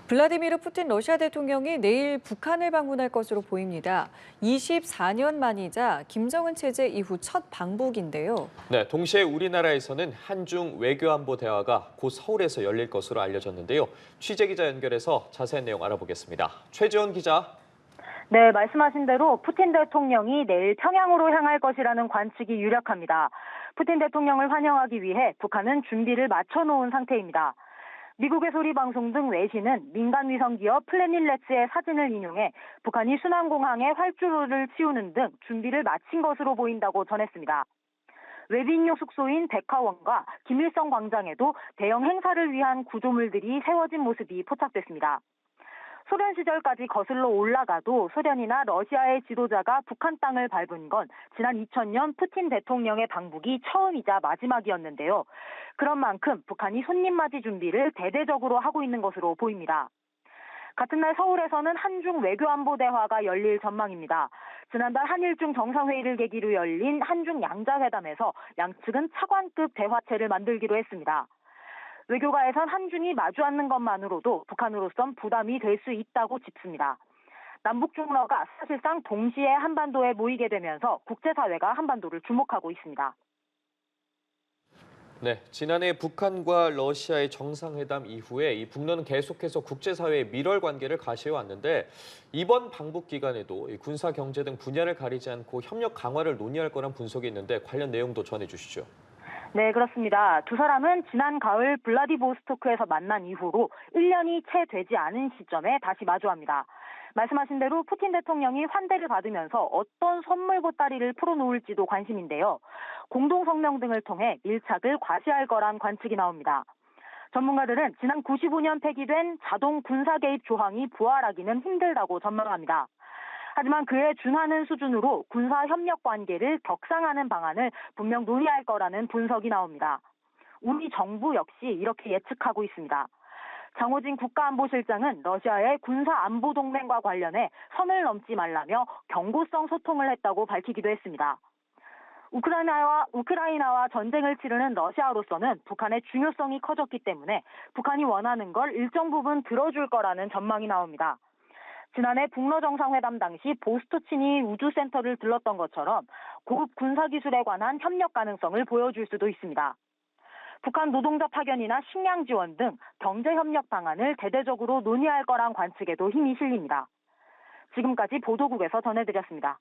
블라디미르 푸틴 러시아 대통령이 내일 북한을 방문할 것으로 보입니다. 24년 만이자 김정은 체제 이후 첫 방북인데요. 네, 동시에 우리나라에서는 한중 외교안보 대화가 곧 서울에서 열릴 것으로 알려졌는데요. 취재 기자 연결해서 자세한 내용 알아보겠습니다. 최지원 기자. 네, 말씀하신 대로 푸틴 대통령이 내일 평양으로 향할 것이라는 관측이 유력합니다. 푸틴 대통령을 환영하기 위해 북한은 준비를 마쳐놓은 상태입니다. 미국의 소리 방송 등 외신은 민간 위성 기업 플래닛렛츠의 사진을 인용해 북한이 순환공항에 활주로를 치우는 등 준비를 마친 것으로 보인다고 전했습니다. 외빈용 숙소인 백화원과 김일성 광장에도 대형 행사를 위한 구조물들이 세워진 모습이 포착됐습니다. 소련 시절까지 거슬러 올라가도 소련이나 러시아의 지도자가 북한 땅을 밟은 건 지난 2000년 푸틴 대통령의 방북이 처음이자 마지막이었는데요. 그런 만큼 북한이 손님 맞이 준비를 대대적으로 하고 있는 것으로 보입니다. 같은 날 서울에서는 한중 외교안보 대화가 열릴 전망입니다. 지난달 한일중 정상회의를 계기로 열린 한중 양자회담에서 양측은 차관급 대화체를 만들기로 했습니다. 외교가에선 한중이 마주 앉는 것만으로도 북한으로선 부담이 될 수 있다고 짚습니다. 남북 중러가 사실상 동시에 한반도에 모이게 되면서 국제사회가 한반도를 주목하고 있습니다. 네, 지난해 북한과 러시아의 정상회담 이후에 이 북러는 계속해서 국제사회의 밀월 관계를 가시해왔는데 이번 방북 기간에도 군사 경제 등 분야를 가리지 않고 협력 강화를 논의할 거란 분석이 있는데 관련 내용도 전해주시죠. 네, 그렇습니다. 두 사람은 지난 가을 블라디보스토크에서 만난 이후로 1년이 채 되지 않은 시점에 다시 마주합니다. 말씀하신 대로 푸틴 대통령이 환대를 받으면서 어떤 선물 보따리를 풀어놓을지도 관심인데요. 공동성명 등을 통해 밀착을 과시할 거란 관측이 나옵니다. 전문가들은 지난 95년 폐기된 자동 군사 개입 조항이 부활하기는 힘들다고 전망합니다. 하지만 그에 준하는 수준으로 군사 협력 관계를 격상하는 방안을 분명 논의할 거라는 분석이 나옵니다. 우리 정부 역시 이렇게 예측하고 있습니다. 장호진 국가안보실장은 러시아의 군사안보동맹과 관련해 선을 넘지 말라며 경고성 소통을 했다고 밝히기도 했습니다. 우크라이나와 전쟁을 치르는 러시아로서는 북한의 중요성이 커졌기 때문에 북한이 원하는 걸 일정 부분 들어줄 거라는 전망이 나옵니다. 지난해 북러 정상회담 당시 보스토치니 우주센터를 들렀던 것처럼 고급 군사기술에 관한 협력 가능성을 보여줄 수도 있습니다. 북한 노동자 파견이나 식량 지원 등 경제협력 방안을 대대적으로 논의할 거란 관측에도 힘이 실립니다. 지금까지 보도국에서 전해드렸습니다.